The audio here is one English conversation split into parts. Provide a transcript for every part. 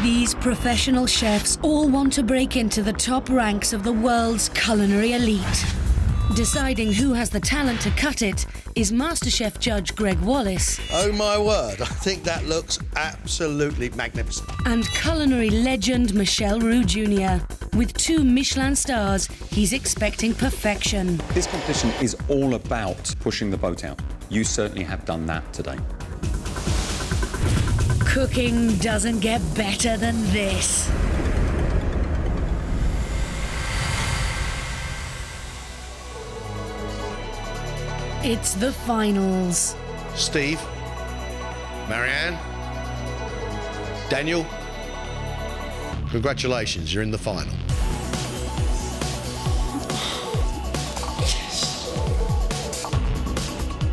These professional chefs all want to break into the top ranks of the world's culinary elite. Deciding who has the talent to cut it is MasterChef judge Gregg Wallace. Oh my word, I think that looks absolutely magnificent. And culinary legend Michelle Rue Jr. With 2 Michelin stars, he's expecting perfection. This competition is all about pushing the boat out. You certainly have done that today. Cooking doesn't get better than this. It's the finals. Steve, Maranne, Daniel, congratulations, you're in the final.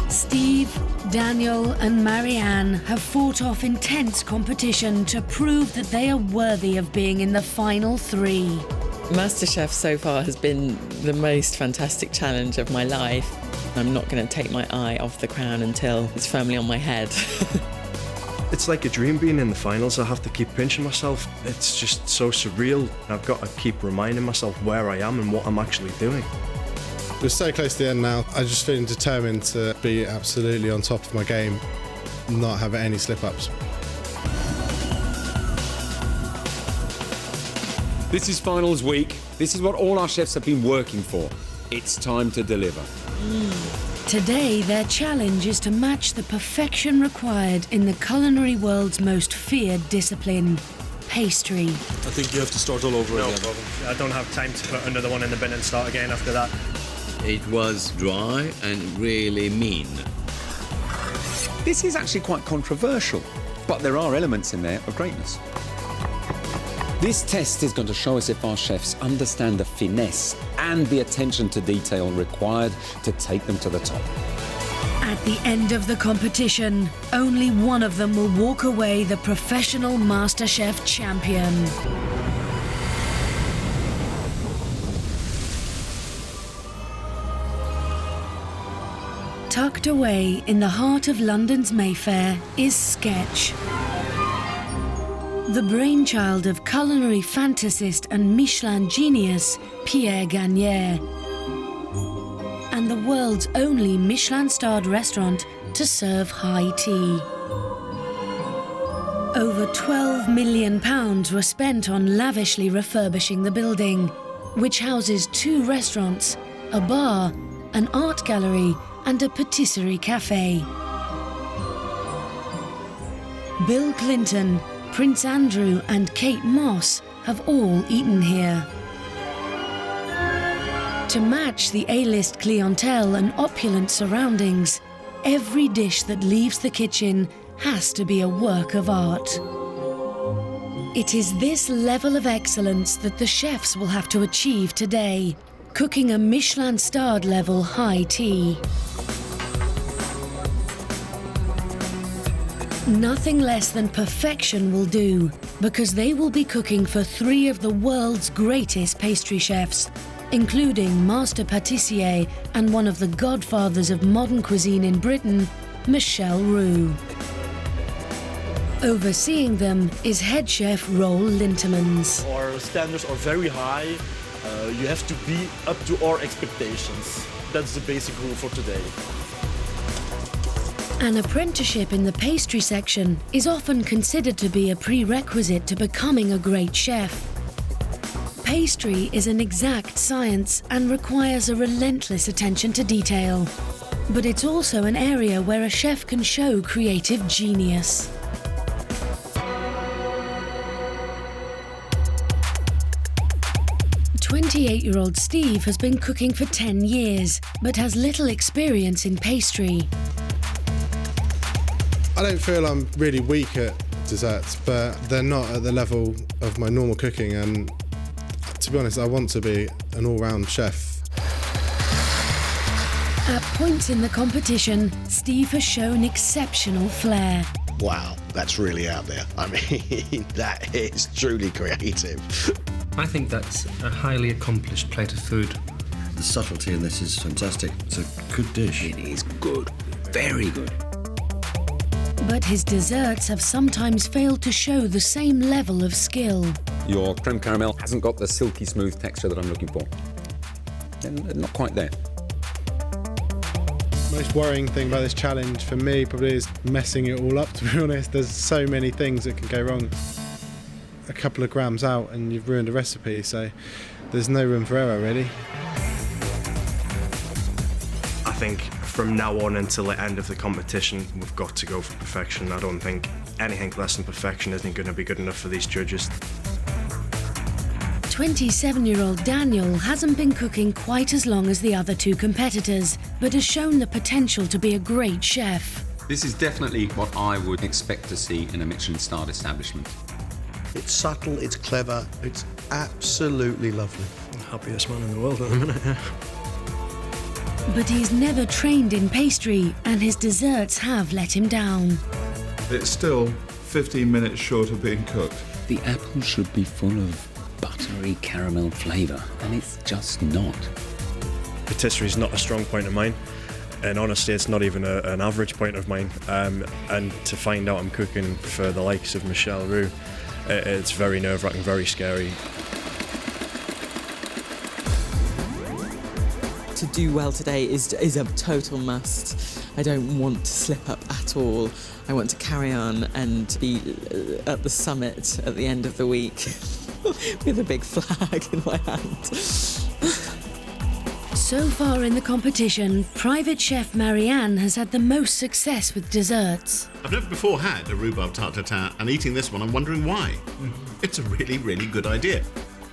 Steve, Daniel and Maranne have fought off intense competition to prove that they are worthy of being in the final 3. MasterChef so far has been the most fantastic challenge of my life. I'm not going to take my eye off the crown until it's firmly on my head. It's like a dream being in the finals. I have to keep pinching myself. It's just so surreal. I've got to keep reminding myself where I am and what I'm actually doing. We're so close to the end now. I'm just feeling determined to be absolutely on top of my game, not have any slip-ups. This is finals week. This is what all our chefs have been working for. It's time to deliver. Today, their challenge is to match the perfection required in the culinary world's most feared discipline, pastry. I think you have to start all over again. No problem. I don't have time to put another one in the bin and start again after that. It was dry and really mean. This is actually quite controversial, but there are elements in there of greatness. This test is going to show us if our chefs understand the finesse and the attention to detail required to take them to the top. At the end of the competition, only one of them will walk away the Professional MasterChef champion. Tucked away in the heart of London's Mayfair is Sketch. The brainchild of culinary fantasist and Michelin genius Pierre Gagnère, and the world's only Michelin-starred restaurant to serve high tea. Over £12 million were spent on lavishly refurbishing the building, which houses 2 restaurants, a bar, an art gallery, and a patisserie cafe. Bill Clinton, Prince Andrew and Kate Moss have all eaten here. To match the A-list clientele and opulent surroundings, every dish that leaves the kitchen has to be a work of art. It is this level of excellence that the chefs will have to achieve today, cooking a Michelin starred level high tea. Nothing less than perfection will do, because they will be cooking for 3 of the world's greatest pastry chefs, including master pâtissier and one of the godfathers of modern cuisine in Britain, Michelle Rue. Overseeing them is head chef Roel Lintemans. Our standards are very high. You have to be up to our expectations. That's the basic rule for today. An apprenticeship in the pastry section is often considered to be a prerequisite to becoming a great chef. Pastry is an exact science and requires a relentless attention to detail. But it's also an area where a chef can show creative genius. "28-year-old Steve has been cooking for 10 years, but has little experience in pastry. I don't feel I'm really weak at desserts, but they're not at the level of my normal cooking, and to be honest, I want to be an all-round chef. At points in the competition, Steve has shown exceptional flair. Wow, that's really out there. I mean, that is truly creative. I think that's a highly accomplished plate of food. The subtlety in this is fantastic. It's a good dish. It is good, very good. But his desserts have sometimes failed to show the same level of skill. Your creme caramel hasn't got the silky smooth texture that I'm looking for. Not quite there. Most worrying thing about this challenge for me probably is messing it all up, to be honest. There's so many things that can go wrong. A couple of grams out and you've ruined a recipe, so there's no room for error, really. I think from now on until the end of the competition, we've got to go for perfection. I don't think anything less than perfection isn't going to be good enough for these judges. 27-year-old Daniel hasn't been cooking quite as long as the other two competitors, but has shown the potential to be a great chef. This is definitely what I would expect to see in a Michelin-starred establishment. It's subtle, it's clever, it's absolutely lovely. Happiest man in the world at the minute, yeah. But he's never trained in pastry, and his desserts have let him down. It's still 15 minutes short of being cooked. The apple should be full of buttery caramel flavour, and it's just not. Patisserie is not a strong point of mine, and honestly it's not even an average point of mine. And to find out I'm cooking for the likes of Michelle Rue, it's very nerve-wracking, very scary. To do well today is a total must. I don't want to slip up at all. I want to carry on and be at the summit at the end of the week with a big flag in my hand. So far in the competition, private chef Maranne has had the most success with desserts. I've never before had a rhubarb tarte tatin, and eating this one, I'm wondering why. It's a really, really good idea.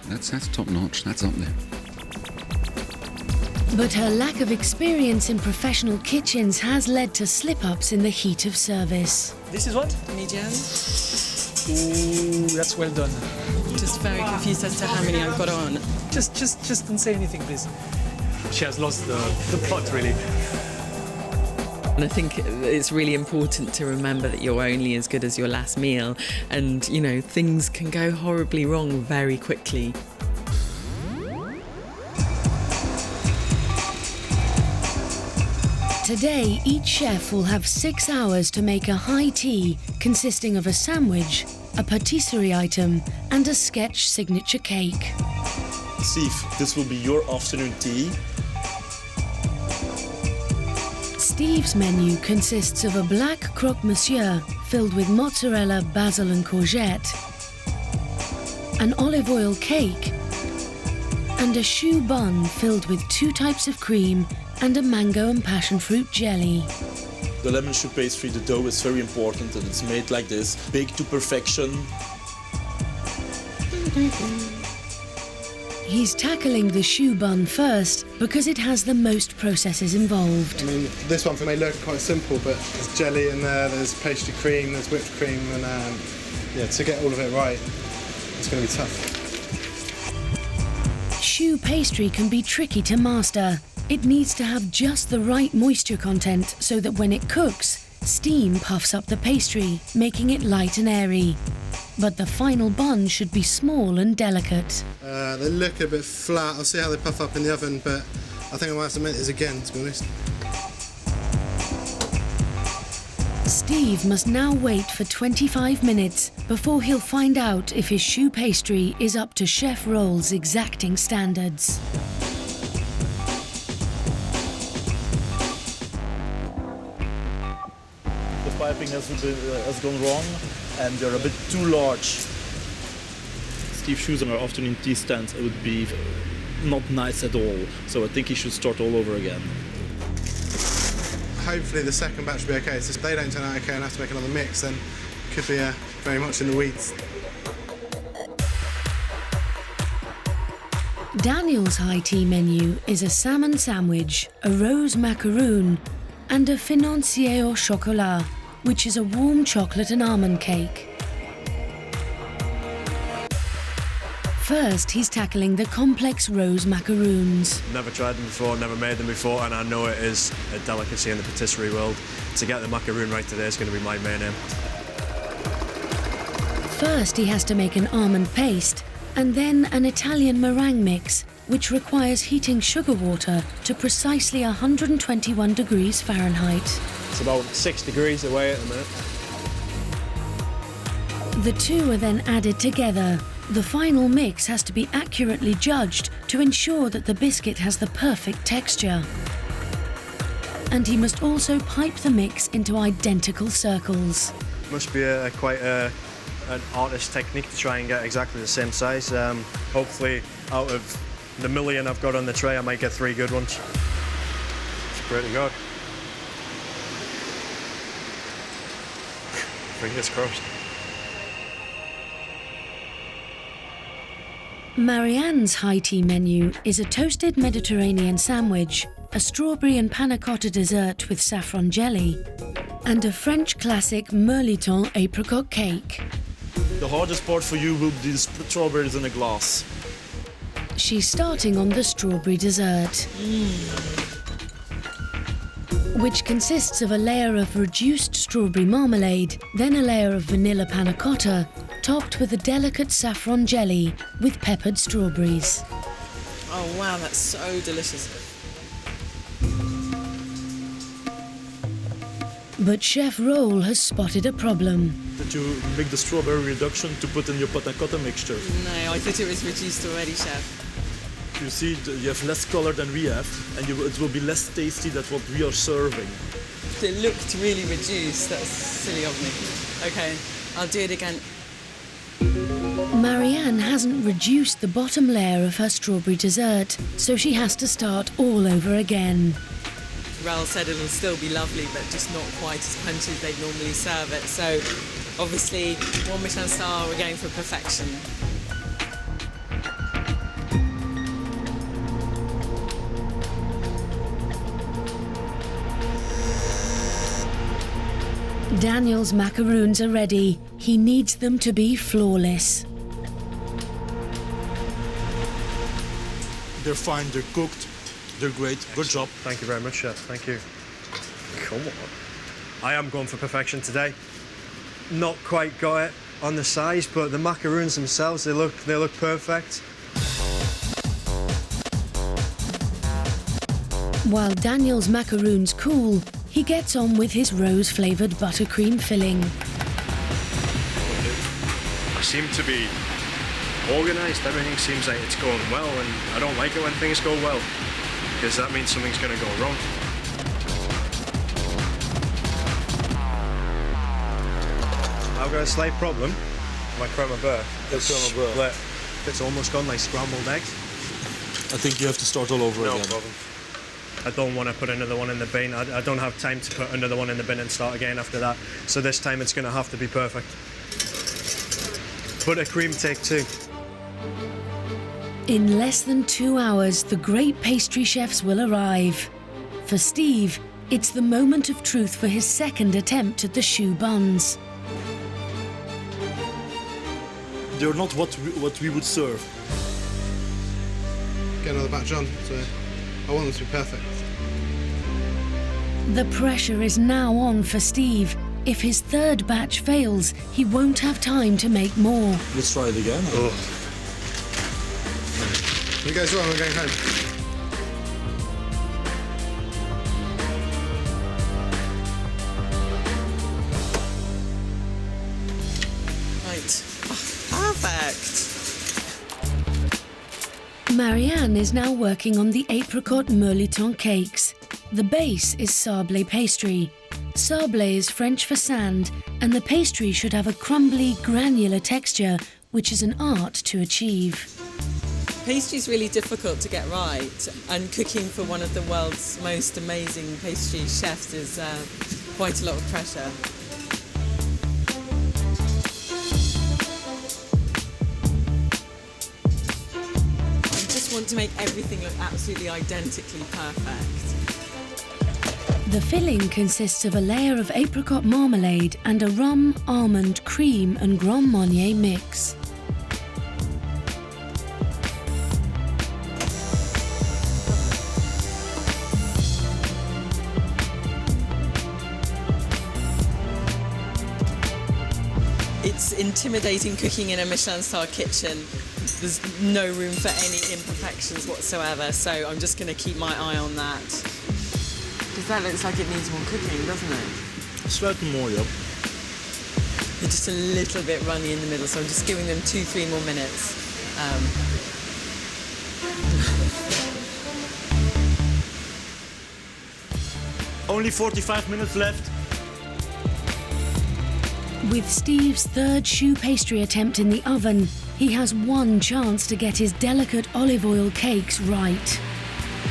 That's top-notch. That's up there. But her lack of experience in professional kitchens has led to slip-ups in the heat of service. This is what? Medium. Ooh, that's well done. Just very confused as to how many I've got on. Just don't say anything, please. She has lost the plot, really. And I think it's really important to remember that you're only as good as your last meal. And, you know, things can go horribly wrong very quickly. Today, each chef will have 6 hours to make a high tea consisting of a sandwich, a patisserie item, and a sketch signature cake. Steve, this will be your afternoon tea. Steve's menu consists of a black croque monsieur filled with mozzarella, basil and courgette, an olive oil cake, and a choux bun filled with 2 types of cream and a mango and passion fruit jelly. The lemon choux pastry, the dough is very important and it's made like this, baked to perfection. He's tackling the choux bun first because it has the most processes involved. I mean, this one may look quite simple, but there's jelly in there, there's pastry cream, there's whipped cream, and yeah, to get all of it right, it's going to be tough. Choux pastry can be tricky to master. It needs to have just the right moisture content so that when it cooks, steam puffs up the pastry, making it light and airy. But the final bun should be small and delicate. They look a bit flat. I'll see how they puff up in the oven, but I think I might have to make this again, to be honest. Steve must now wait for 25 minutes before he'll find out if his choux pastry is up to Chef Roll's exacting standards. The piping has gone wrong and they're a bit too large. Steve's shoes on our afternoon tea stand would be not nice at all, so I think he should start all over again. Hopefully the second batch will be okay. So if they don't turn out okay and have to make another mix, then it could be very much in the weeds. Daniel's high tea menu is a salmon sandwich, a rose macaroon, and a financier au chocolat, which is a warm chocolate and almond cake. First, he's tackling the complex rose macaroons. Never tried them before, never made them before, and I know it is a delicacy in the patisserie world. To get the macaroon right today is going to be my main aim. First, he has to make an almond paste, and then an Italian meringue mix, which requires heating sugar water to precisely 121 degrees Fahrenheit. It's about 6 degrees away at the minute. The two are then added together. The final mix has to be accurately judged to ensure that the biscuit has the perfect texture. And he must also pipe the mix into identical circles. Must be quite an artist technique to try and get exactly the same size. Hopefully, out of the million I've got on the tray, I might get 3 good ones. Swear to God. Fingers crossed. Maranne's high tea menu is a toasted Mediterranean sandwich, a strawberry and panna cotta dessert with saffron jelly, and a French classic Merliton apricot cake. The hardest part for you will be the strawberries in a glass. She's starting on the strawberry dessert, which consists of a layer of reduced strawberry marmalade, then a layer of vanilla panna cotta, topped with a delicate saffron jelly with peppered strawberries. Oh wow, that's so delicious. But Chef Roux has spotted a problem. Did you make the strawberry reduction to put in your panna cotta mixture? No, I thought it was reduced already, Chef. You see, you have less color than we have, and it will be less tasty than what we are serving. It looked really reduced. That's silly of me. Okay, I'll do it again. Maranne hasn't reduced the bottom layer of her strawberry dessert, so she has to start all over again. Raoul said it'll still be lovely, but just not quite as punchy as they'd normally serve it. So, obviously, 1 Mishan star, we're going for perfection. Daniel's macaroons are ready. He needs them to be flawless. They're fine, they're cooked, they're great. Good job. Thank you very much, Chef. Thank you. Come on. I am going for perfection today. Not quite got it on the size, but the macaroons themselves, they look perfect. While Daniel's macaroons cool, he gets on with his rose-flavoured buttercream filling. I seem to be organised. Everything seems like it's going well, and I don't like it when things go well, because that means something's going to go wrong. I've got a slight problem. My creme beurre. It's almost gone like scrambled eggs. I think you have to start all over again. No problem. I don't want to put another one in the bin. I don't have time to put another one in the bin and start again after that. So this time it's going to have to be perfect. Buttercream take 2. In less than 2 hours, the great pastry chefs will arrive. For Steve, it's the moment of truth for his second attempt at the choux buns. They're not what we would serve. Get another batch on, so I want them to be perfect. The pressure is now on for Steve. If his third batch fails, he won't have time to make more. Let's try it again. Oh. You guys wrong, we're going home. Right. Oh, perfect. Maranne is now working on the apricot Merliton cakes. The base is sablé pastry. Sablé is French for sand, and the pastry should have a crumbly, granular texture, which is an art to achieve. Pastry's really difficult to get right, and cooking for one of the world's most amazing pastry chefs is quite a lot of pressure. Want to make everything look absolutely identically perfect. The filling consists of a layer of apricot marmalade and a rum, almond, cream and Grand Marnier mix. It's intimidating cooking in a Michelin star kitchen. There's no room for any imperfections whatsoever, so I'm just going to keep my eye on that. Because that looks like it needs more cooking, doesn't it? Slightly more, yeah. just a little bit runny in the middle, so I'm just giving them 2-3 more minutes. Only 45 minutes left. With Steve's third choux pastry attempt in the oven, he has one chance to get his delicate olive oil cakes right.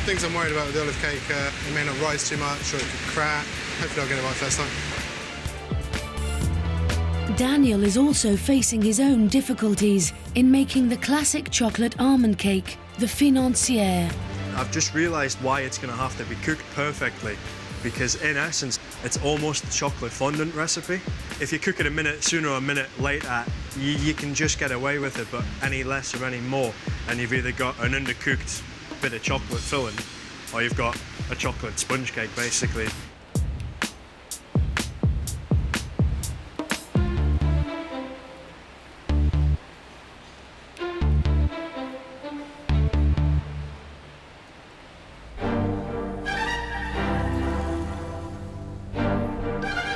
Things I'm worried about with the olive cake, it may not rise too much or it could crack. Hopefully I'll get it right first time. Daniel is also facing his own difficulties in making the classic chocolate almond cake, the financière. I've just realised why it's going to have to be cooked perfectly, because in essence, it's almost a chocolate fondant recipe. If you cook it a minute sooner or a minute later, you can just get away with it, but any less or any more, and you've either got an undercooked bit of chocolate filling, or you've got a chocolate sponge cake, basically.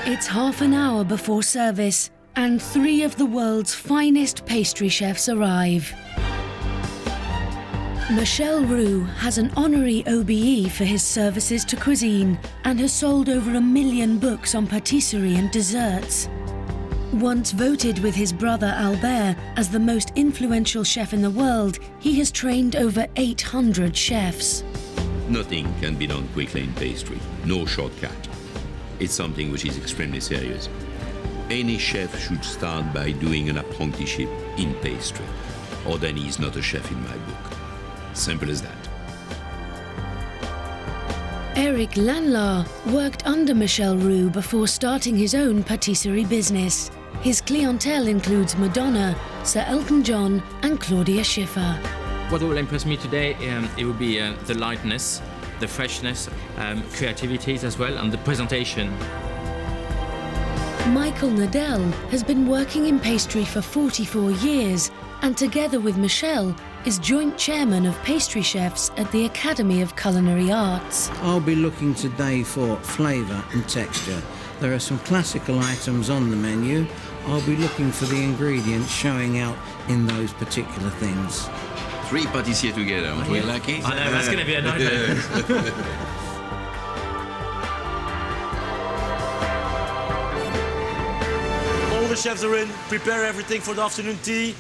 It's half an hour before service, and 3 of the world's finest pastry chefs arrive. Michelle Rue has an honorary OBE for his services to cuisine and has sold over 1 million books on patisserie and desserts. Once voted with his brother Albert as the most influential chef in the world, he has trained over 800 chefs. Nothing can be done quickly in pastry, no shortcut. It's something which is extremely serious. Any chef should start by doing an apprenticeship in pastry, or then he's not a chef in my book. Simple as that. Eric Lanlar worked under Michelle Rue before starting his own patisserie business. His clientele includes Madonna, Sir Elton John and Claudia Schiffer. What will impress me today, it will be the lightness, the freshness, creativities as well, and the presentation. Michael Nadell has been working in pastry for 44 years and together with Michel is joint chairman of Pastry Chefs at the Academy of Culinary Arts. I'll be looking today for flavour and texture. There are some classical items on the menu. I'll be looking for the ingredients showing out in those particular things. 3 pâtissiers together, aren't we lucky? I know, that's going to be a nightmare. All the chefs are in. Prepare everything for the afternoon tea.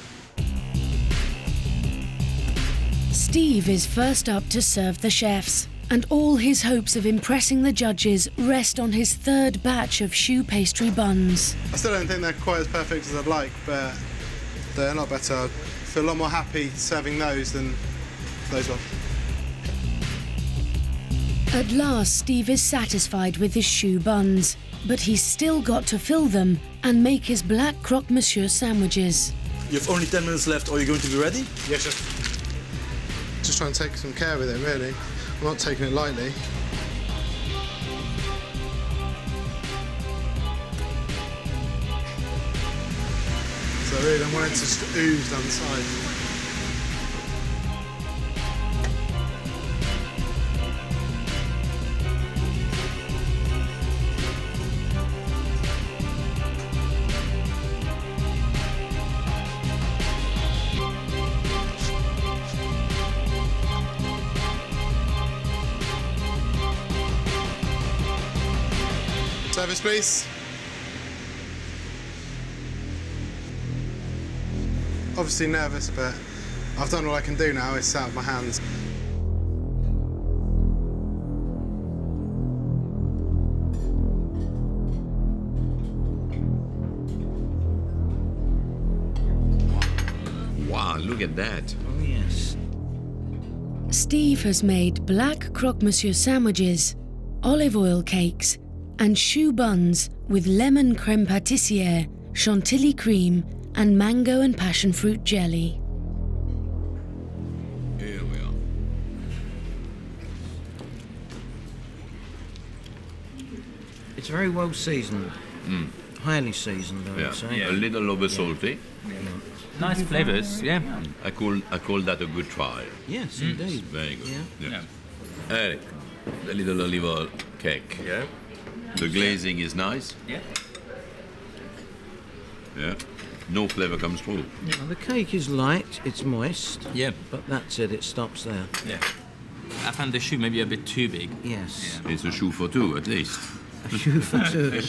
Steve is first up to serve the chefs, and all his hopes of impressing the judges rest on his third batch of choux pastry buns. I still don't think they're quite as perfect as I'd like, but they're a lot better. I feel a lot more happy serving those than those ones. At last, Steve is satisfied with his choux buns, but he's still got to fill them and make his black croque monsieur sandwiches. You have only 10 minutes left. Are you going to be ready? Yes, chef. Just trying to take some care with it, really. I'm not taking it lightly. So I really don't want it to just ooze down the side. Service, please. Obviously nervous, but I've done all I can do now. It's out of my hands. Wow, look at that. Oh, yes. Steve has made black croque monsieur sandwiches, olive oil cakes, and choux buns with lemon creme pâtissière, chantilly cream, and mango and passion fruit jelly. Here we are. It's very well seasoned. Highly seasoned, I would say. A little over salty. Nice flavours, yeah. I call that a good trial. Yes, indeed. Very good. Yeah. Eric, the little olive oil cake. Yeah. The glazing is nice. Yeah. Yeah. No flavour comes through. Now, the cake is light, it's moist. Yeah. But that's it, it stops there. Yeah. I found the choux maybe a bit too big. Yes. It's a choux for two, at least. A choux for two.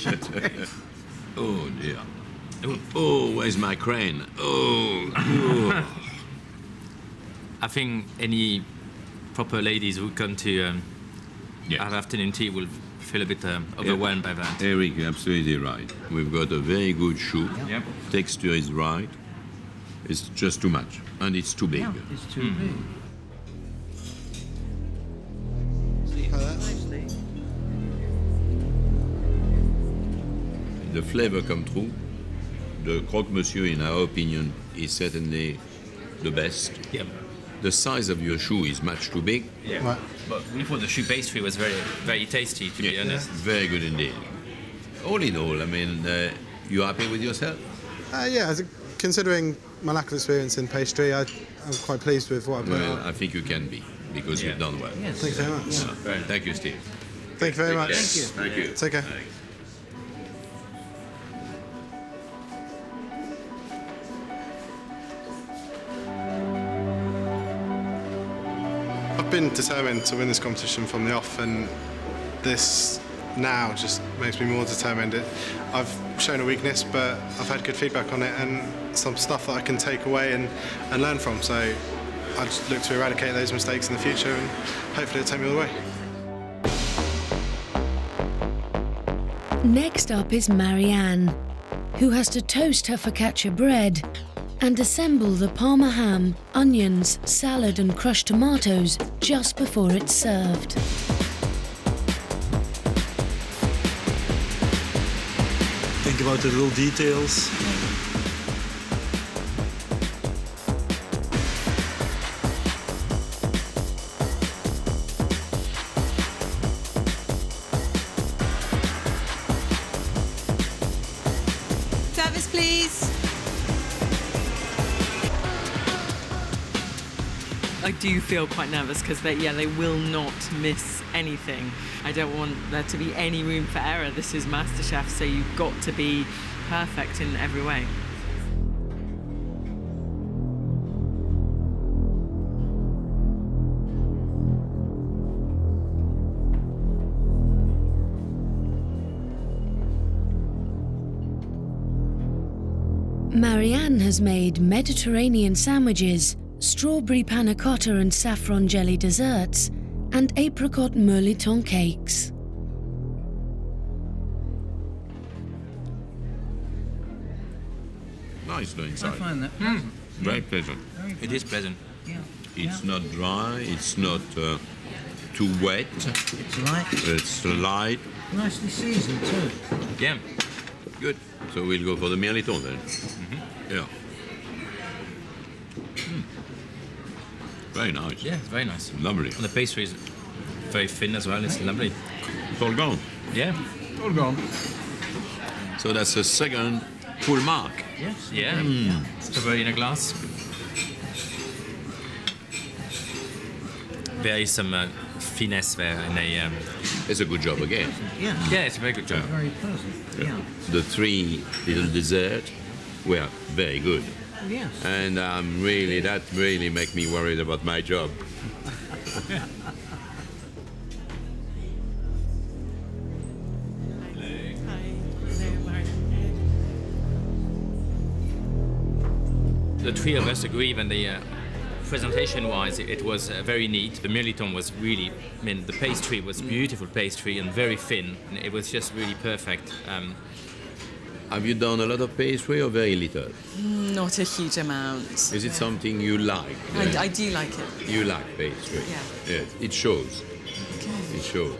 Oh, dear. Oh, where's my crane? Oh. I think any proper ladies who come to have afternoon tea will feel a bit overwhelmed by that. Eric, you're absolutely right. We've got a very good choux. Yep. Texture is right. It's just too much. And it's too big. Yeah, it's too big. The flavor come through. The croque-monsieur, in our opinion, is certainly the best. Yep. The size of your choux is much too big. Yeah. Right. But we thought the choux pastry was very, very tasty, to be honest. Very good indeed. All in all, I mean, you happy with yourself? Yeah, considering my lack of experience in pastry, I'm quite pleased with what I've done. Well, I think you can be, because you've done well. Yes. Thank you very much. Yeah. Thank you, Steve. Thank you very much. Thank you. Take care. Thanks. I've been determined to win this competition from the off, and this now just makes me more determined. I've shown a weakness, but I've had good feedback on it and some stuff that I can take away and learn from. So I just look to eradicate those mistakes in the future, and hopefully it'll take me all the way. Next up is Maranne, who has to toast her focaccia bread and assemble the parma ham, onions, salad and crushed tomatoes just before it's served. Think about the little details. Service, please. I do feel quite nervous because they will not miss anything. I don't want there to be any room for error. This is MasterChef, so you've got to be perfect in every way. Maranne has made Mediterranean sandwiches, strawberry panna cotta and saffron jelly desserts, and apricot mirliton cakes. Nice though inside. I find that pleasant. Very pleasant. It is pleasant. Yeah. It's not dry, it's not too wet. It's light. It's light. Nicely seasoned too. Yeah. Good. So we'll go for the mirliton then. Yeah. Very nice. Yeah, it's very nice. Lovely. And the pastry is very thin as well. It's lovely. It's all gone. Yeah. All gone. So that's the second full mark. Yes. Yeah. Strawberry in a glass. There is some finesse there in a... It's a good job again. Yeah. Yeah, it's a very good job. Very pleasant. Yeah. The three little desserts were very good. Yes. And that really make me worried about my job. The three of us agree when the presentation-wise it was very neat. The mirliton was really, the pastry was beautiful pastry and very thin. And it was just really perfect. Have you done a lot of pastry or very little? Not a huge amount. Is it something you like? I do like it. You like pastry? Yeah. Yes, it shows. Okay. It shows.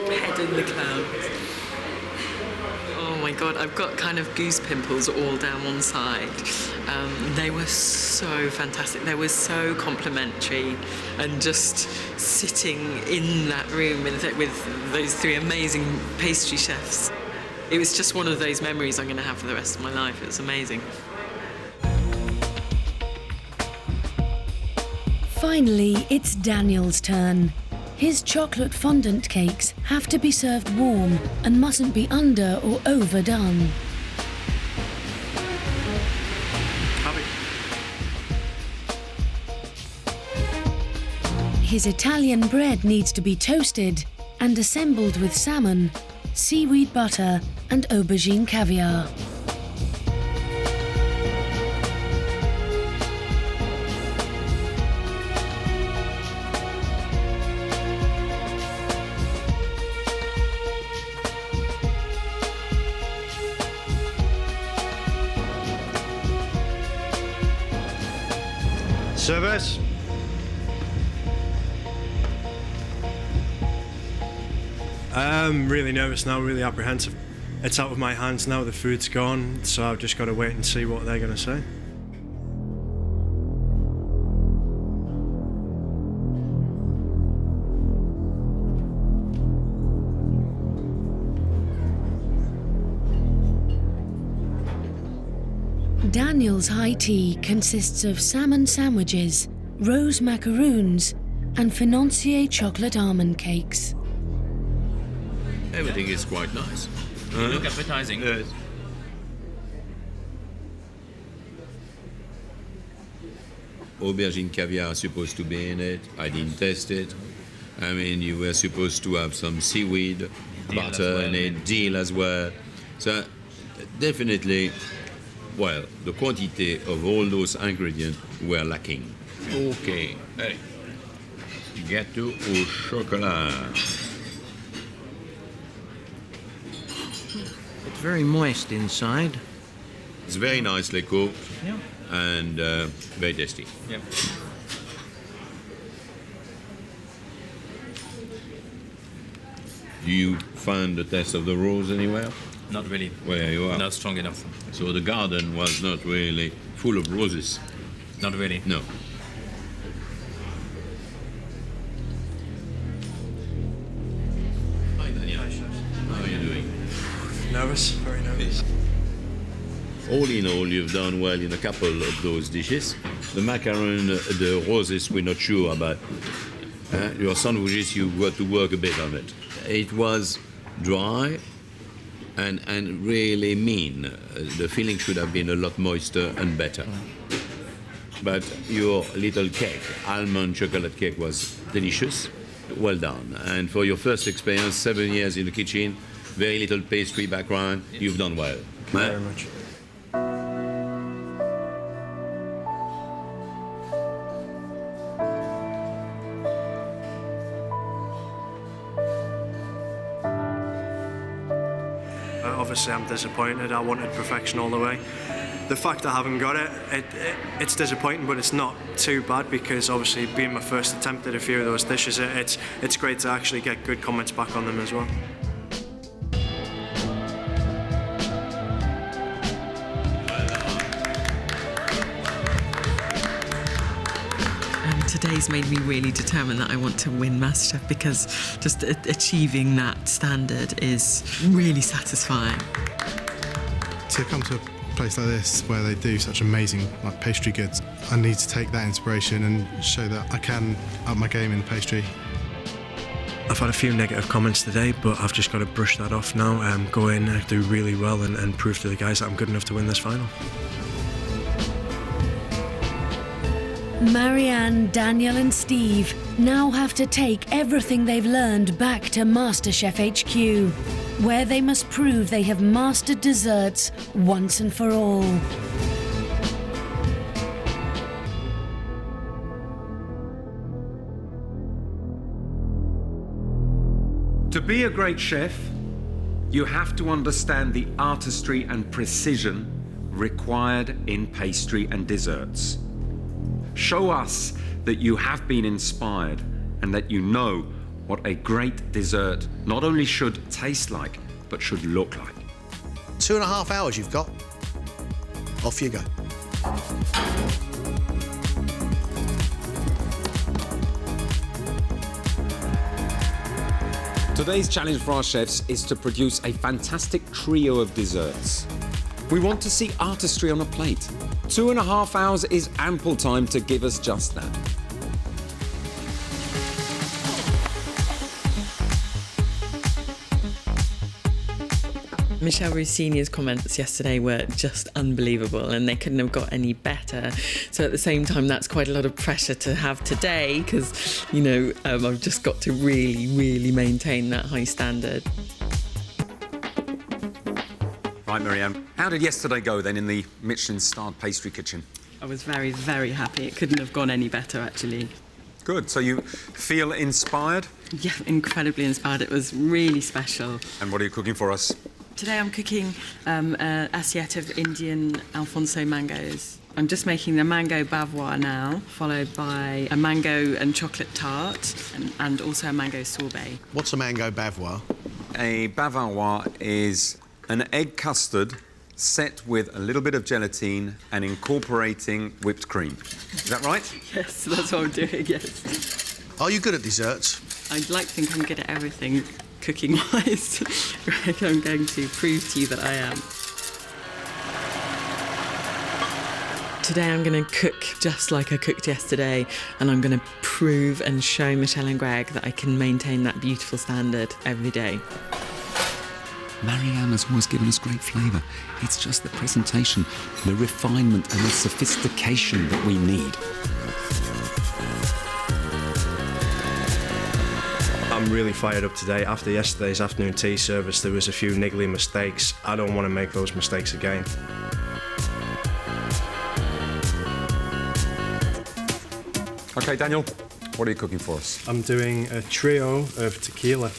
Head in the clouds. Oh my God, I've got kind of goose pimples all down one side. They were so fantastic. They were so complimentary, and just sitting in that room with those three amazing pastry chefs. It was just one of those memories I'm going to have for the rest of my life. It was amazing. Finally, it's Daniel's turn. His chocolate fondant cakes have to be served warm and mustn't be under or overdone. His Italian bread needs to be toasted and assembled with salmon, seaweed butter and aubergine caviar. Service. I'm really nervous now, really apprehensive. It's out of my hands now, the food's gone, so I've just got to wait and see what they're going to say. Daniel's high tea consists of salmon sandwiches, rose macaroons, and financier chocolate almond cakes. Everything is quite nice. You look appetizing. Yes. Aubergine caviar is supposed to be in it. I didn't test it. I mean, you were supposed to have some seaweed, butter in it, dill as well. So, definitely, well, the quantity of all those ingredients were lacking. Okay, hey. Gâteau au chocolat. It's very moist inside. It's very nicely cooked. Yeah. And very tasty. Yep. Do you find the taste of the rose anywhere? Not really. Where you are? Not strong enough. So the garden was not really full of roses? Not really. No. Hi, Daniel. How are you doing? Nervous, very nervous. All in all, you've done well in a couple of those dishes. The macaron, the roses, we're not sure about. Your sandwiches, you've got to work a bit on it. It was dry and really mean. The filling should have been a lot moister and better. But your little cake, almond chocolate cake, was delicious. Well done. And for your first experience, 7 years in the kitchen, very little pastry background, you've done well. Thank you very much. Obviously, I'm disappointed. I wanted perfection all the way. The fact I haven't got it, it's disappointing, but it's not too bad because obviously, being my first attempt at a few of those dishes, it's great to actually get good comments back on them as well. Today's made me really determined that I want to win MasterChef because just achieving that standard is really satisfying. To come to a place like this where they do such amazing pastry goods, I need to take that inspiration and show that I can up my game in pastry. I've had a few negative comments today, but I've just got to brush that off now, go in, do really well and prove to the guys that I'm good enough to win this final. Maranne, Daniel and Steve now have to take everything they've learned back to MasterChef HQ, where they must prove they have mastered desserts once and for all. To be a great chef, you have to understand the artistry and precision required in pastry and desserts. Show us that you have been inspired and that you know what a great dessert not only should taste like, but should look like. 2.5 hours you've got. Off you go. Today's challenge for our chefs is to produce a fantastic trio of desserts. We want to see artistry on a plate. 2.5 hours is ample time to give us just that. Michelle Rue Jr.'s comments yesterday were just unbelievable, and they couldn't have got any better. So at the same time, that's quite a lot of pressure to have today because, you know, I've just got to really maintain that high standard. Right, Maranne, how did yesterday go then in the Michelin-starred pastry kitchen? I was very happy. It couldn't have gone any better, actually. Good. So you feel inspired? Yeah, incredibly inspired. It was really special. And what are you cooking for us? Today I'm cooking a assiette of Indian Alfonso mangoes. I'm just making the mango bavois now, followed by a mango and chocolate tart and also a mango sorbet. What's a mango bavois? A bavarois is an egg custard set with a little bit of gelatine and incorporating whipped cream. Is that right? Yes, that's what I'm doing, yes. Are you good at desserts? I'd like to think I'm good at everything cooking-wise. Greg, I'm going to prove to you that I am. Today I'm going to cook just like I cooked yesterday, and I'm going to prove and show Michelle and Gregg that I can maintain that beautiful standard every day. Maranne has always given us great flavour. It's just the presentation, the refinement and the sophistication that we need. I'm really fired up today. After yesterday's afternoon tea service, there was a few niggly mistakes. I don't want to make those mistakes again. OK, Daniel, what are you cooking for us? I'm doing a trio of tequila.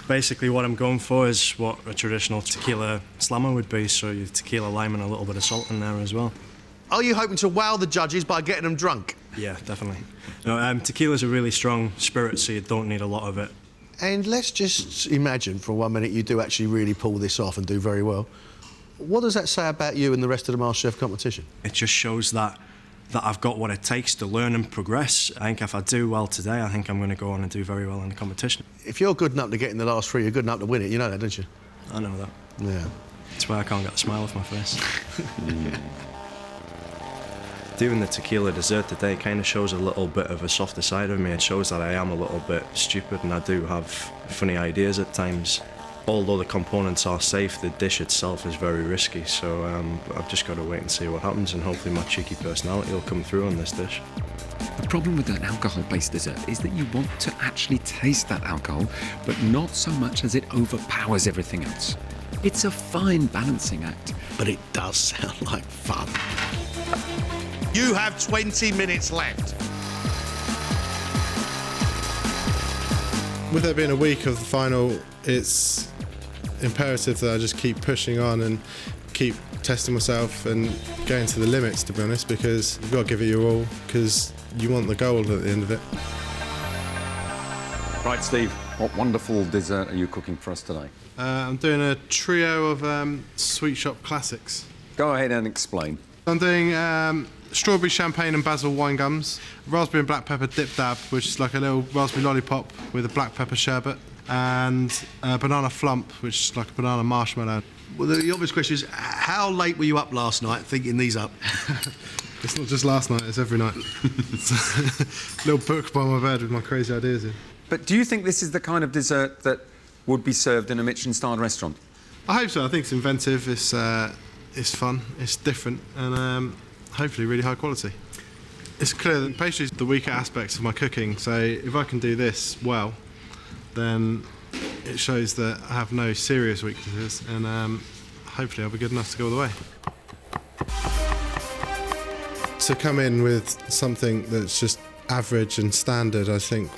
Basically what I'm going for is what a traditional tequila slammer would be, so your tequila, lime and a little bit of salt in there as well. Are you hoping to wow the judges by getting them drunk? Yeah, definitely. No, tequila's a really strong spirit, so you don't need a lot of it. And let's just imagine for 1 minute you do actually really pull this off and do very well. What does that say about you and the rest of the MasterChef competition? It just shows that I've got what it takes to learn and progress. I think if I do well today, I think I'm going to go on and do very well in the competition. If you're good enough to get in the last three, you're good enough to win it. You know that, don't you? I know that. Yeah. That's why I can't get the smile off my face. Doing the tequila dessert today kind of shows a little bit of a softer side of me. It shows that I am a little bit stupid and I do have funny ideas at times. Although the components are safe, the dish itself is very risky, so I've just got to wait and see what happens, and hopefully my cheeky personality will come through on this dish. The problem with an alcohol-based dessert is that you want to actually taste that alcohol, but not so much as it overpowers everything else. It's a fine balancing act. But it does sound like fun. You have 20 minutes left. With there being a week of the final, it's imperative that I just keep pushing on and keep testing myself and going to the limits, to be honest, because you've got to give it your all, because you want the gold at the end of it. Right, Steve, what wonderful dessert are you cooking for us today? I'm doing a trio of sweet shop classics. Go ahead and explain. I'm doing strawberry champagne and basil wine gums, raspberry and black pepper dip dab, which is like a little raspberry lollipop with a black pepper sherbet, and banana flump, which is like a banana marshmallow. Well, the obvious question is, how late were you up last night thinking these up? It's not just last night, it's every night. Little book by my bed with my crazy ideas in. But do you think this is the kind of dessert that would be served in a Michelin-starred restaurant? I hope so. I think it's inventive, it's fun, it's different, and hopefully really high quality. It's clear that pastry is the weaker aspect of my cooking, so if I can do this well, then it shows that I have no serious weaknesses, and hopefully I'll be good enough to go all the way. To come in with something that's just average and standard, I think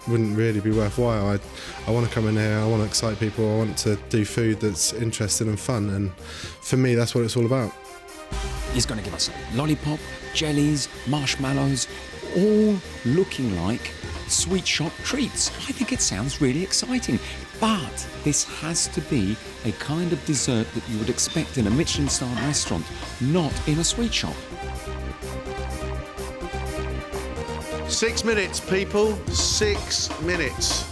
wouldn't really be worthwhile. I want to come in here, I want to excite people, I want to do food that's interesting and fun, and for me that's what it's all about. He's going to give us lollipop, jellies, marshmallows, all looking like sweet shop treats. I think it sounds really exciting, but this has to be a kind of dessert that you would expect in a Michelin-starred restaurant, not in a sweet shop. 6 minutes, people. 6 minutes.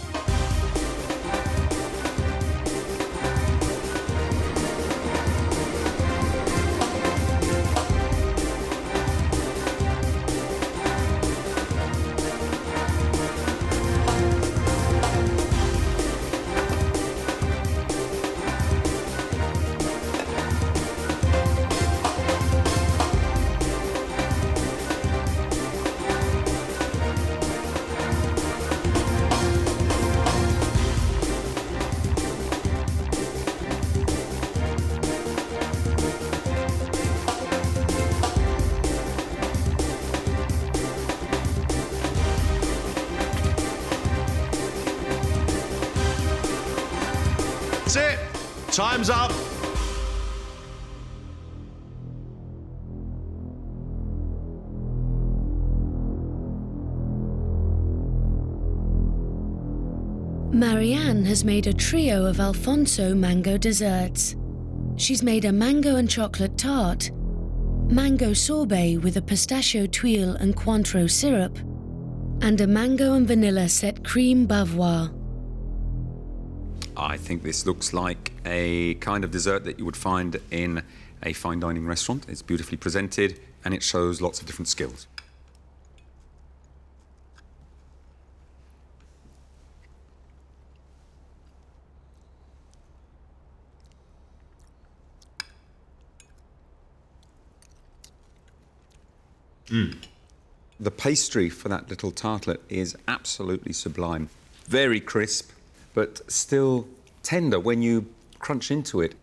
Time's up. Marianne has made a trio of Alfonso mango desserts. She's made a mango and chocolate tart, mango sorbet with a pistachio tuile and Cointreau syrup, and a mango and vanilla set cream bavois. I think this looks like a kind of dessert that you would find in a fine dining restaurant. It's beautifully presented and it shows lots of different skills. The pastry for that little tartlet is absolutely sublime. Very crisp, but still tender when you crunch into it.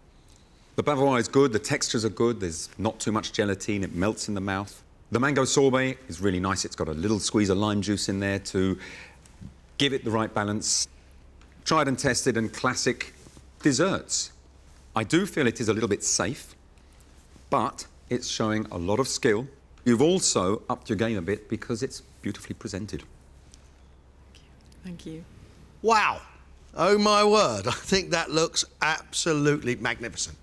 The bavarois is good, the textures are good, there's not too much gelatine, it melts in the mouth. The mango sorbet is really nice, it's got a little squeeze of lime juice in there to give it the right balance. Tried and tested and classic desserts. I do feel it is a little bit safe, but it's showing a lot of skill. You've also upped your game a bit because it's beautifully presented. Thank you. Wow. Oh, my word. I think that looks absolutely magnificent.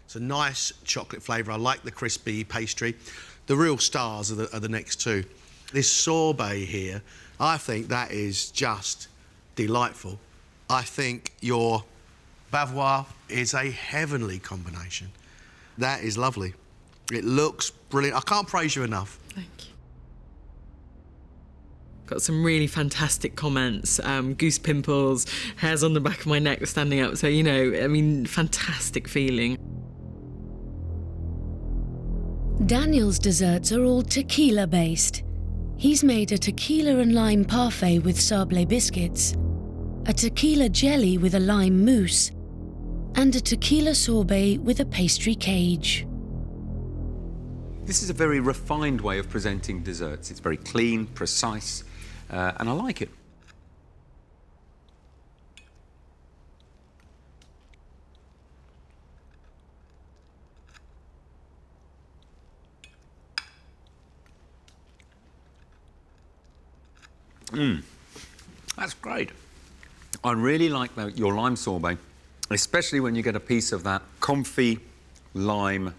It's a nice chocolate flavour. I like the crispy pastry. The real stars are the next two. This sorbet here, I think that is just delightful. I think your bavois is a heavenly combination. That is lovely. It looks brilliant. I can't praise you enough. Thank you. Got some really fantastic comments. Goose pimples, hairs on the back of my neck standing up. So, you know, I mean, fantastic feeling. Daniel's desserts are all tequila based. He's made a tequila and lime parfait with sablé biscuits, a tequila jelly with a lime mousse, and a tequila sorbet with a pastry cage. This is a very refined way of presenting desserts. It's very clean, precise, and I like it. That's great. I really like your lime sorbet, especially when you get a piece of that comfy lime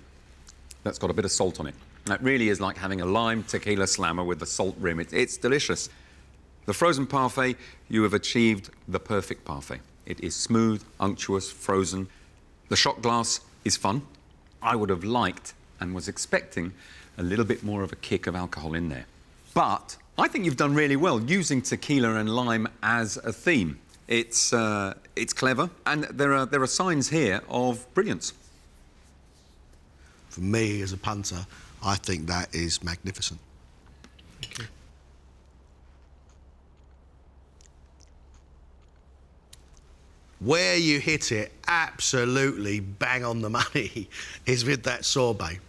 that's got a bit of salt on it. That really is like having a lime tequila slammer with the salt rim. It's delicious. The frozen parfait, you have achieved the perfect parfait. It is smooth, unctuous, frozen. The shot glass is fun. I would have liked and was expecting a little bit more of a kick of alcohol in there. But I think you've done really well using tequila and lime as a theme. It's clever, and there are signs here of brilliance. For me, as a punter, I think that is magnificent. Okay. Where you hit it absolutely bang on the money is with that sorbet.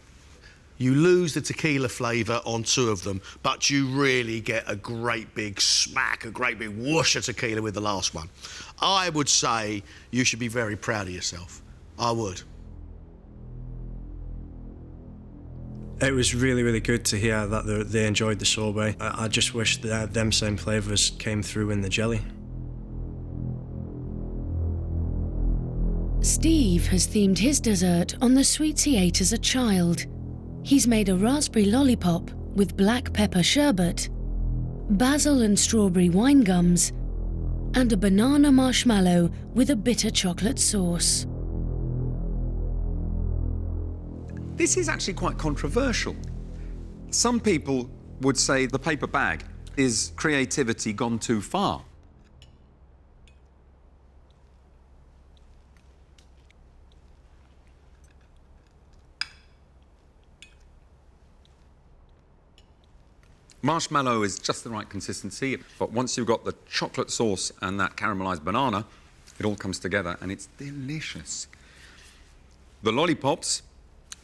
You lose the tequila flavour on two of them, but you really get a great big smack, a great big whoosh of tequila with the last one. I would say you should be very proud of yourself. I would. It was really, really good to hear that they enjoyed the sorbet. I just wish that them same flavours came through in the jelly. Steve has themed his dessert on the sweets he ate as a child. He's made a raspberry lollipop with black pepper sherbet, basil and strawberry wine gums, and a banana marshmallow with a bitter chocolate sauce. This is actually quite controversial. Some people would say the paper bag is creativity gone too far. Marshmallow is just the right consistency, but once you've got the chocolate sauce and that caramelised banana, it all comes together and it's delicious. The lollipops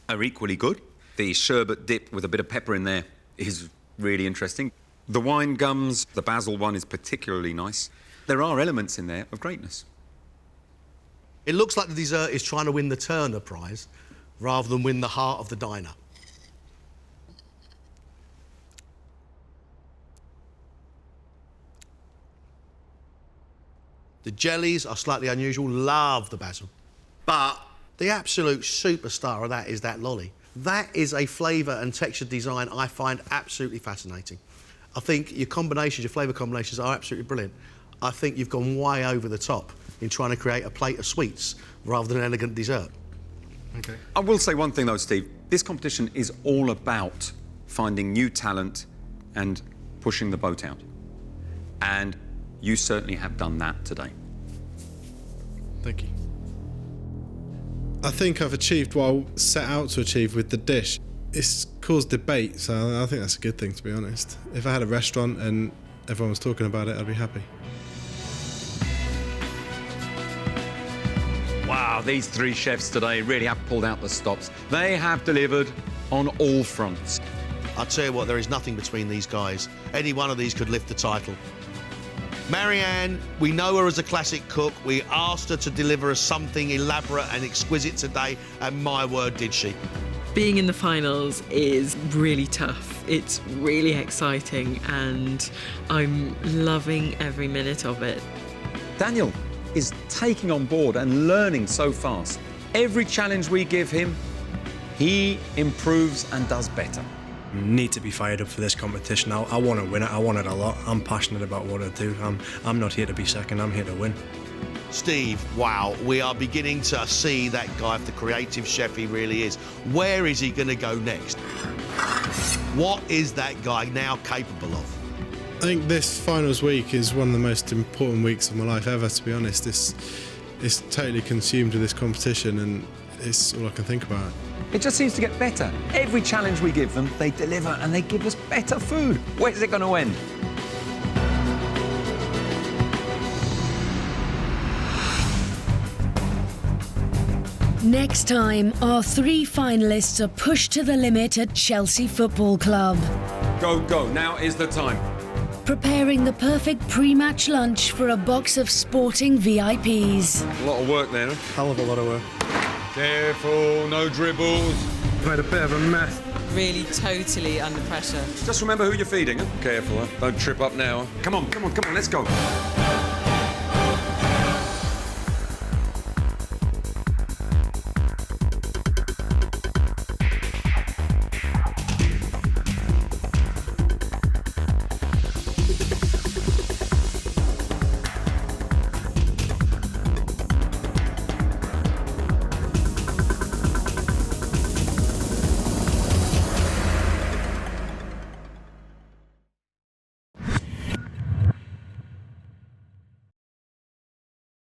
are equally good. The sherbet dip with a bit of pepper in there is really interesting. The wine gums, the basil one is particularly nice. There are elements in there of greatness. It looks like the dessert is trying to win the Turner Prize rather than win the heart of the diner. The jellies are slightly unusual. Love the basil. But the absolute superstar of that is that lolly. That is a flavour and texture design I find absolutely fascinating. I think your combinations, your flavour combinations are absolutely brilliant. I think you've gone way over the top in trying to create a plate of sweets rather than an elegant dessert. Okay. I will say one thing though, Steve. This competition is all about finding new talent and pushing the boat out. And you certainly have done that today. Thank you. I think I've achieved what I set out to achieve with the dish. It's caused debate, so I think that's a good thing, to be honest. If I had a restaurant and everyone was talking about it, I'd be happy. Wow, these three chefs today really have pulled out the stops. They have delivered on all fronts. I'll tell you what, there is nothing between these guys. Any one of these could lift the title. Maranne, we know her as a classic cook. We asked her to deliver us something elaborate and exquisite today, and my word, did she. Being in the finals is really tough. It's really exciting, and I'm loving every minute of it. Daniel is taking on board and learning so fast. Every challenge we give him, he improves and does better. Need to be fired up for this competition. I want to win it. I want it a lot. I'm passionate about what I do. I'm not here to be second. I'm here to win. Steve, wow, we are beginning to see that guy for the creative chef he really is. Where is he going to go next? What is that guy now capable of? I think this finals week is one of the most important weeks of my life ever, to be honest. It's totally consumed with this competition, and it's all I can think about. It just seems to get better. Every challenge we give them, they deliver and they give us better food. Where's it going to end? Next time, our three finalists are pushed to the limit at Chelsea Football Club. Go, go. Now is the time. Preparing the perfect pre-match lunch for a box of sporting VIPs. A lot of work there. Hell of a lot of work. Careful, no dribbles. Made a bit of a mess. Really totally under pressure. Just remember who you're feeding. Huh? Careful, huh? Don't trip up now. Come on, come on, come on, let's go.